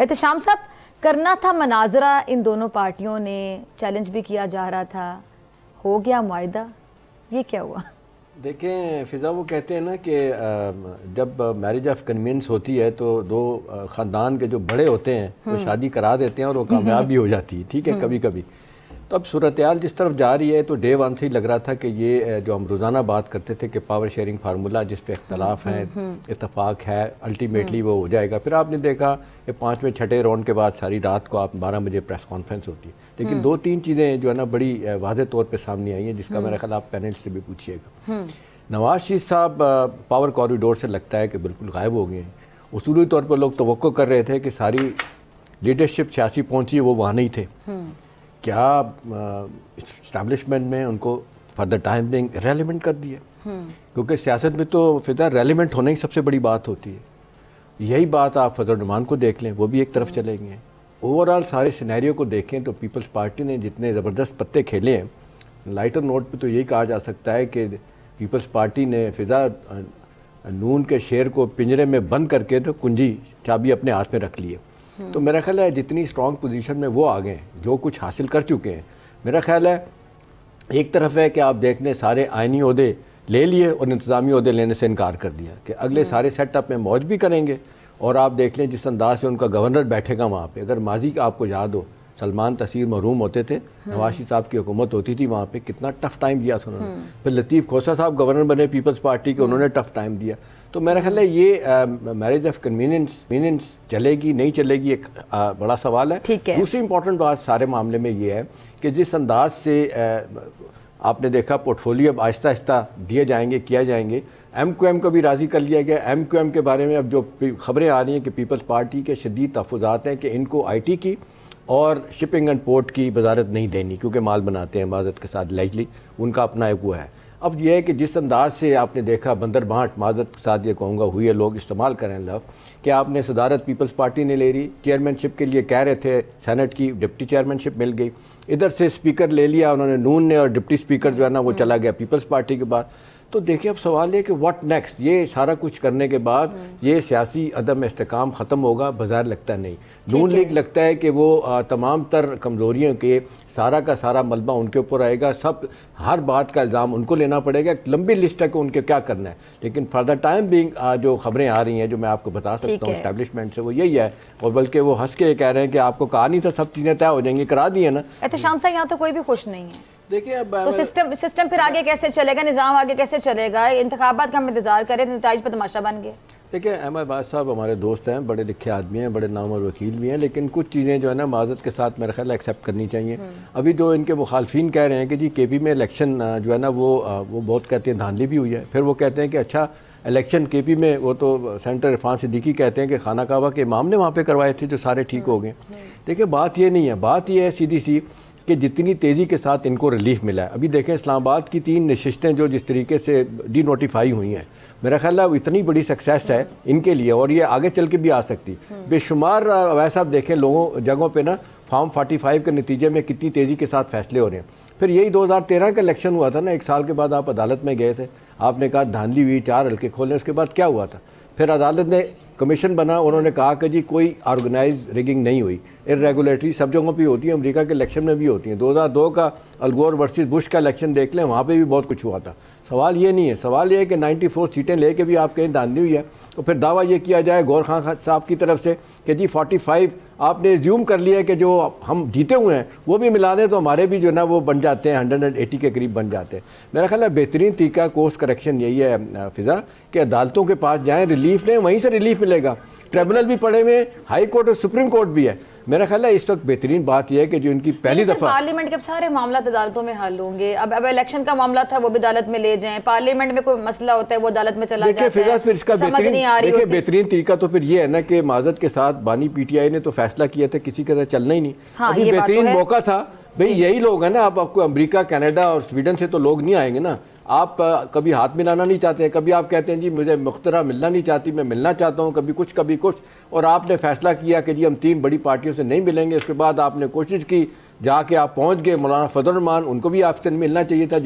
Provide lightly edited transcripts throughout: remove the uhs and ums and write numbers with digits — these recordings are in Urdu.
احتشام صاحب، کرنا تھا مناظرہ ان دونوں پارٹیوں نے، چیلنج بھی کیا جا رہا تھا، ہو گیا معاہدہ، یہ کیا ہوا؟ دیکھیں فضا، وہ کہتے ہیں نا کہ جب میرج آف کنوینس ہوتی ہے تو دو خاندان کے جو بڑے ہوتے ہیں وہ شادی کرا دیتے ہیں اور وہ کامیاب بھی ہو جاتی ہے، ٹھیک ہے، کبھی کبھی. تو اب صورتحال جس طرف جا رہی ہے تو ڈے ون سے ہی لگ رہا تھا کہ یہ جو ہم روزانہ بات کرتے تھے کہ پاور شیئرنگ فارمولہ جس پہ اختلاف ہیں، اتفاق ہے، الٹیمیٹلی وہ ہو جائے گا. پھر آپ نے دیکھا کہ 5ویں 6ٹھے راؤنڈ کے بعد ساری رات کو آپ 12 بجے پریس کانفرنس ہوتی ہے. لیکن 2-3 چیزیں جو ہے نا بڑی واضح طور پہ سامنے آئی ہیں جس کا میرا خیال آپ پینل سے بھی پوچھیے گا. نواز شریف صاحب پاور کوریڈور سے لگتا ہے کہ بالکل غائب ہو گئے ہیں. اصولی طور پر لوگ توقع کر رہے تھے کہ ساری لیڈرشپ سیاسی پہنچی وہ وہاں نہیں تھے. کیا اسٹیبلشمنٹ میں ان کو for the time being relevant کر دیا؟ کیونکہ سیاست میں تو فضا ریلیونٹ ہونا ہی سب سے بڑی بات ہوتی ہے. یہی بات آپ فضل الرحمان کو دیکھ لیں، وہ بھی ایک طرف چلے گئے ہیں. اوورآل سارے سینیریو کو دیکھیں تو پیپلز پارٹی نے جتنے زبردست پتے کھیلے ہیں، لائٹر نوٹ پہ تو یہی کہا جا سکتا ہے کہ پیپلز پارٹی نے فضا نون کے شیر کو پنجرے میں بند کر کے تو کنجی چابی اپنے ہاتھ میں رکھ لیے. تو میرا خیال ہے جتنی اسٹرانگ پوزیشن میں وہ آگئے ہیں، جو کچھ حاصل کر چکے ہیں، میرا خیال ہے ایک طرف ہے کہ آپ دیکھ لیں سارے آئینی عہدے لے لیے اور انتظامی عہدے لینے سے انکار کر دیا کہ اگلے سارے سیٹ اپ میں موج بھی کریں گے. اور آپ دیکھ لیں جس انداز سے ان کا گورنر بیٹھے گا وہاں پہ. اگر ماضی کا آپ کو یاد ہو سلمان تصیر محروم ہوتے تھے، نواز شریف صاحب کی حکومت ہوتی تھی وہاں پہ، کتنا ٹف ٹائم دیا تھا انہوں نے. پھر لطیف کھوسہ صاحب گورنر بنے پیپلز پارٹی کے، انہوں نے ٹف ٹائم دیا. تو میرا خیال ہے یہ میرج آف کنویننس چلے گی نہیں چلے گی ایک بڑا سوال ہے. دوسری امپورٹنٹ بات سارے معاملے میں یہ ہے کہ جس انداز سے آپ نے دیکھا پورٹ فولیو اب آہستہ آہستہ دیے جائیں گے، کیا جائیں گے. ایم کیو ایم کو بھی راضی کر لیا گیا. ایم کیو ایم کے بارے میں اب جو خبریں آ رہی ہیں کہ پیپلز پارٹی کے شدید تحفظات ہیں کہ ان کو آئی ٹی کی اور شپنگ اینڈ پورٹ کی وزارت نہیں دینی کیونکہ مال بناتے ہیں معذرت کے ساتھ، لیجلی ان کا اپنا ایک وہ ہے. اب یہ ہے کہ جس انداز سے آپ نے دیکھا بندر بانٹ، معذرت کے ساتھ یہ کہوں گا ہوئی ہے، لوگ استعمال کریں لفظ کہ آپ نے صدارت پیپلز پارٹی نے لے لی، چیئرمین شپ کے لیے کہہ رہے تھے سینٹ کی ڈپٹی چیئرمین شپ مل گئی، ادھر سے اسپیکر لے لیا انہوں نے نون نے، اور ڈپٹی اسپیکر جو ہے نا وہ چلا گیا پیپلز پارٹی کے بعد. تو دیکھیں اب سوال یہ کہ واٹ نیکسٹ. یہ سارا کچھ کرنے کے بعد یہ سیاسی عدم استحکام ختم ہوگا؟ بظاہر لگتا نہیں. نون لیگ لگتا ہے کہ وہ تمام تر کمزوریوں کے سارا کا سارا ملبہ ان کے اوپر آئے گا، سب ہر بات کا الزام ان کو لینا پڑے گا. ایک لمبی لسٹ ہے کہ ان کے کیا کرنا ہے. لیکن فار دا ٹائم بینگ جو خبریں آ رہی ہیں جو میں آپ کو بتا سکتا ہوں اسٹیبلشمنٹ سے وہ یہی ہے، اور بلکہ وہ ہنس کے کہہ رہے ہیں کہ آپ کو کہا نہیں تھا سب چیزیں طے ہو جائیں گی، کرا دی ہیں نا. احتشام صاحب یہاں تو کوئی بھی خوش نہیں ہے. دیکھیں اب تو سسٹم پھر آگے کیسے چلے گا، نظام آگے کیسے چلے گا؟ انتخابات کا ہم انتظار کریں، نتائج پہ تماشا بن گئے. دیکھیں احمد باز صاحب ہمارے دوست ہیں، بڑے لکھے آدمی ہیں، بڑے نامور وکیل بھی ہیں، لیکن کچھ چیزیں جو ہے نا معذرت کے ساتھ میرا خیال ایکسیپٹ کرنی چاہیے. ابھی جو ان کے مخالفین کہہ رہے ہیں کہ جی کے پی میں الیکشن جو ہے نا وہ بہت کہتے ہیں دھاندلی بھی ہوئی ہے. پھر وہ کہتے ہیں کہ اچھا الیکشن کے پی میں وہ تو سینٹر عرفان صدیقی کہتے ہیں کہ خانہ کعبہ کے امام نے وہاں پہ کروائے تھے جو سارے ٹھیک ہو گئے. دیکھیں بات یہ نہیں ہے، بات یہ ہے سیدھی سی کہ جتنی تیزی کے ساتھ ان کو ریلیف ملا ہے. ابھی دیکھیں اسلام آباد کی 3 نشستیں جو جس طریقے سے ڈی نوٹیفائی ہوئی ہیں، میرا خیال ہے وہ اتنی بڑی سکسیس ہے ان کے لیے، اور یہ آگے چل کے بھی آ سکتی. بے شمار ویسا آپ دیکھیں لوگوں جگہوں پہ نا فارم 45 کے نتیجے میں کتنی تیزی کے ساتھ فیصلے ہو رہے ہیں. پھر یہی 2013 کا الیکشن ہوا تھا نا، 1 سال کے بعد آپ عدالت میں گئے تھے، آپ نے کہا دھاندلی ہوئی، 4 حلقے کھولے. اس کے بعد کیا ہوا تھا؟ پھر عدالت نے کمیشن بنا، انہوں نے کہا کہ جی کوئی آرگنائز ریگنگ نہیں ہوئی. ارریگولیٹری سب جگہوں پہ ہوتی ہیں، امریکہ کے الیکشن میں بھی ہوتی ہیں. 2002 کا الگور ورسز بش کا الیکشن دیکھ لیں، وہاں پہ بھی بہت کچھ ہوا تھا. سوال یہ نہیں ہے، سوال یہ ہے کہ 94 سیٹیں لے کے بھی آپ کہیں دھاندلی ہوئی ہے. تو پھر دعویٰ یہ کیا جائے گور خان صاحب کی طرف سے کہ جی 45 آپ نے زیوم کر لیا ہے کہ جو ہم جیتے ہوئے ہیں وہ بھی ملا دیں تو ہمارے بھی جو ہے نا وہ بن جاتے ہیں 180 کے قریب بن جاتے ہیں. میرا خیال ہے بہترین طریقہ کورس کریکشن یہی ہے فضا کہ عدالتوں کے پاس جائیں، ریلیف لیں، وہیں سے ریلیف ملے گا. ٹریبونل بھی پڑے ہوئے، ہائی کورٹ اور سپریم کورٹ بھی ہے. میرا خیال ہے اس وقت بہترین بات یہ ہے کہ جو ان کی پہلی دفعہ پارلیمنٹ کے سارے معاملات عدالتوں میں حل ہوں گے. اب الیکشن کا معاملہ تھا وہ بھی عدالت میں لے جائیں، پارلیمنٹ میں کوئی مسئلہ ہوتا ہے وہ عدالت میں چلا جاتا ہے. پھر اس کا بہترین طریقہ تو پھر یہ ہے نا کہ معذرت کے ساتھ بانی پی ٹی آئی نے تو فیصلہ کیا تھا کسی کا چلنا ہی نہیں. ابھی بہترین موقع تھا بھئی، یہی لوگ ہیں نا. اب کو امریکہ کینیڈا اور سویڈن سے تو لوگ نہیں آئیں گے نا. آپ کبھی ہاتھ ملانا نہیں چاہتے، کبھی آپ کہتے ہیں جی مجھے مخترع ملنا نہیں چاہتی، میں ملنا چاہتا ہوں، کبھی کچھ، اور آپ نے فیصلہ کیا کہ جی ہم 3 بڑی پارٹیوں سے نہیں ملیں گے. اس کے بعد آپ نے کوشش کی، جا کے آپ پہنچ گئے مولانا فضل الرحمان، ان کو بھی آپ سے ملنا چاہیے تھا.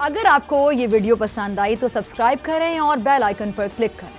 اگر آپ کو یہ ویڈیو پسند آئی تو سبسکرائب کریں اور بیل آئیکن پر کلک کریں.